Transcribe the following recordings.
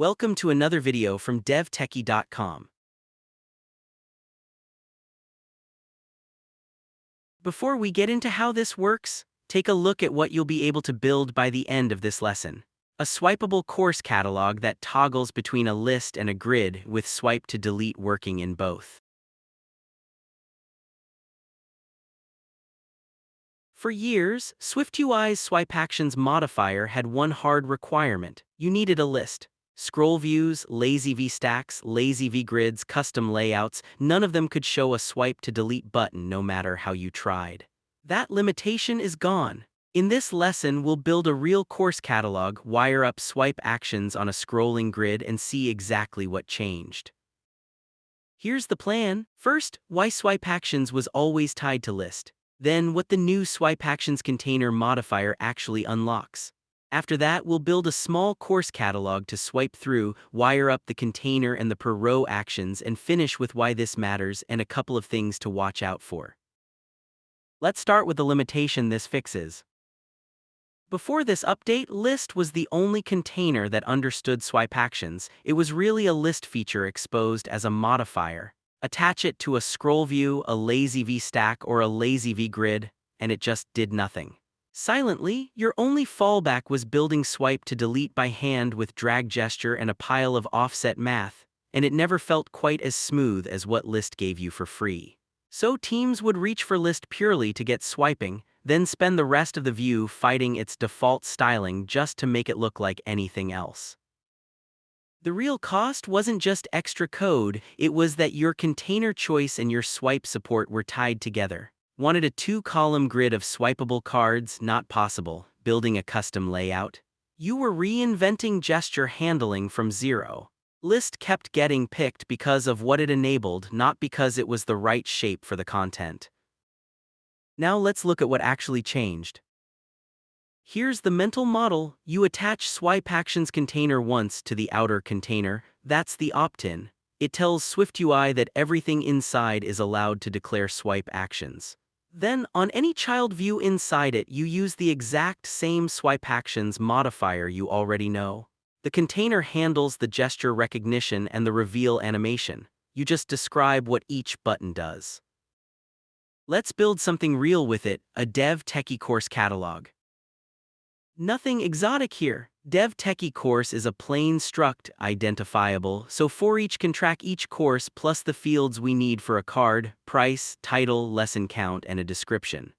Welcome to another video from DevTechie.com. Before we get into how this works, take a look at what you'll be able to build by the end of this lesson. A swipeable course catalog that toggles between a list and a grid with swipe to delete working in both. For years, SwiftUI's swipeActions modifier had one hard requirement. You needed a list. ScrollViews, LazyVStacks, LazyVGrids, custom layouts, none of them could show a swipe to delete button no matter how you tried. That limitation is gone. In this lesson, we'll build a real course catalog, wire up swipe actions on a scrolling grid, and see exactly what changed. Here's the plan. First, why swipeActions was always tied to list. Then, what the new swipeActionsContainer modifier actually unlocks. After that, we'll build a small course catalog to swipe through, wire up the container and the per row actions, and finish with why this matters and a couple of things to watch out for. Let's start with the limitation this fixes. Before this update, list was the only container that understood swipeActions. It was really a list feature exposed as a modifier. Attach it to a ScrollView, a LazyVStack, or a LazyVGrid, and it just did nothing. Silently, your only fallback was building swipe to delete by hand with drag gesture and a pile of offset math, and it never felt quite as smooth as what list gave you for free. So teams would reach for list purely to get swiping, then spend the rest of the view fighting its default styling just to make it look like anything else. The real cost wasn't just extra code, it was that your container choice and your swipe support were tied together. Wanted a 2-column grid of swipeable cards? Not possible. Building a custom layout? You were reinventing gesture handling from zero. List kept getting picked because of what it enabled, not because it was the right shape for the content. Now let's look at what actually changed. Here's the mental model. You attach swipeActionsContainer once to the outer container. That's the opt-in. It tells SwiftUI that everything inside is allowed to declare swipe actions. Then, on any child view inside it, you use the exact same swipeActions modifier you already know. The container handles the gesture recognition and the reveal animation. You just describe what each button does. Let's build something real with it, a DevTechie course catalog. Nothing exotic here. DevTechie course is a plain struct, identifiable, so for each can track each course plus the fields we need for a card, price, title, lesson count, and a description.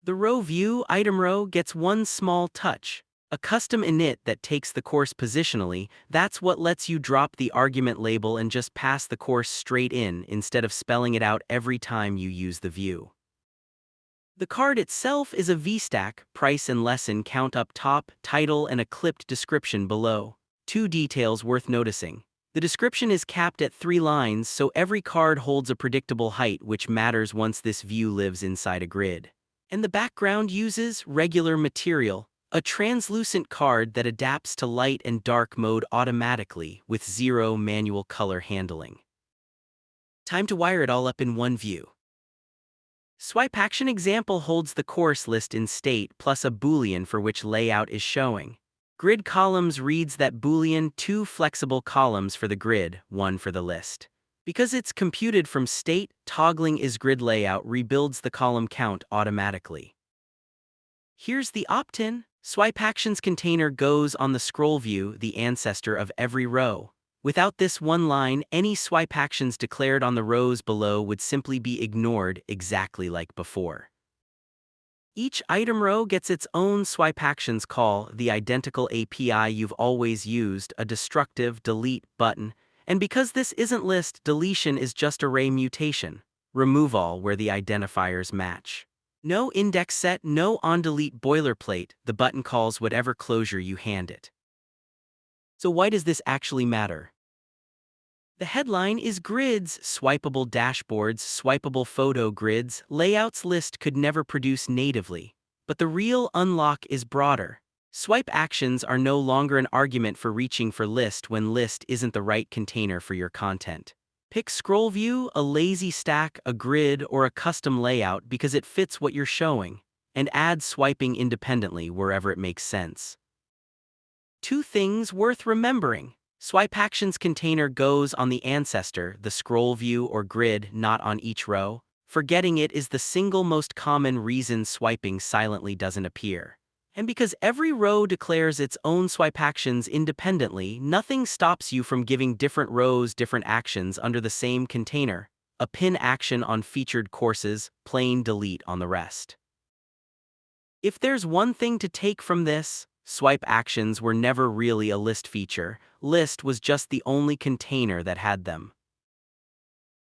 The row view item row gets one small touch. A custom init that takes the course positionally. That's what lets you drop the argument label and just pass the course straight in instead of spelling it out every time you use the view. The card itself is a VStack, price and lesson count up top, title, and a clipped description below. Two details worth noticing. The description is capped at 3 lines, so every card holds a predictable height, which matters once this view lives inside a grid. And the background uses regular material, a translucent card that adapts to light and dark mode automatically with 0 manual color handling. Time to wire it all up in one view. swipeActionExample holds the course list in state plus a boolean for which layout is showing. Grid columns reads that boolean 2 flexible columns for the grid, 1 for the list. Because it's computed from state, toggling isGrid layout rebuilds the column count automatically. Here's the opt-in. swipeActionsContainer goes on the ScrollView, the ancestor of every row. Without this one line, any swipe actions declared on the rows below would simply be ignored, exactly like before. Each item row gets its own swipeActions call, the identical API you've always used, a destructive delete button, and because this isn't list, deletion is just array mutation. Remove all where the identifiers match. No index set, no onDelete boilerplate, the button calls whatever closure you hand it. So why does this actually matter? The headline is grids, swipeable dashboards, swipeable photo grids, layouts list could never produce natively. But the real unlock is broader. Swipe actions are no longer an argument for reaching for list when list isn't the right container for your content. Pick ScrollView, a LazyVStack, a grid, or a custom layout because it fits what you're showing, and add swiping independently wherever it makes sense. Two things worth remembering. swipeActionsContainer goes on the ancestor, the ScrollView or grid, not on each row. Forgetting it is the single most common reason swiping silently doesn't appear. And because every row declares its own swipeActions independently, nothing stops you from giving different rows different actions under the same container. A pin action on featured courses, plain delete on the rest. If there's one thing to take from this, swipeActions were never really a list feature. List was just the only container that had them.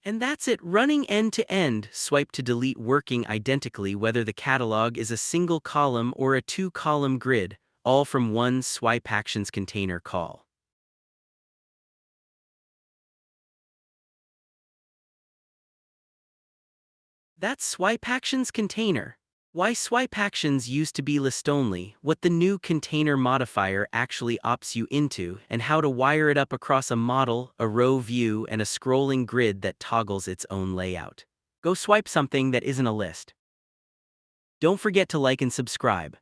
And that's it, running end-to-end, swipe to delete working identically whether the catalog is a single column or a two-column grid, all from one swipeActionsContainer call. That's swipeActionsContainer. Why swipeActions used to be list-only, what the new container modifier actually opts you into, and how to wire it up across a model, a row view, and a scrolling grid that toggles its own layout. Go swipe something that isn't a list. Don't forget to like and subscribe.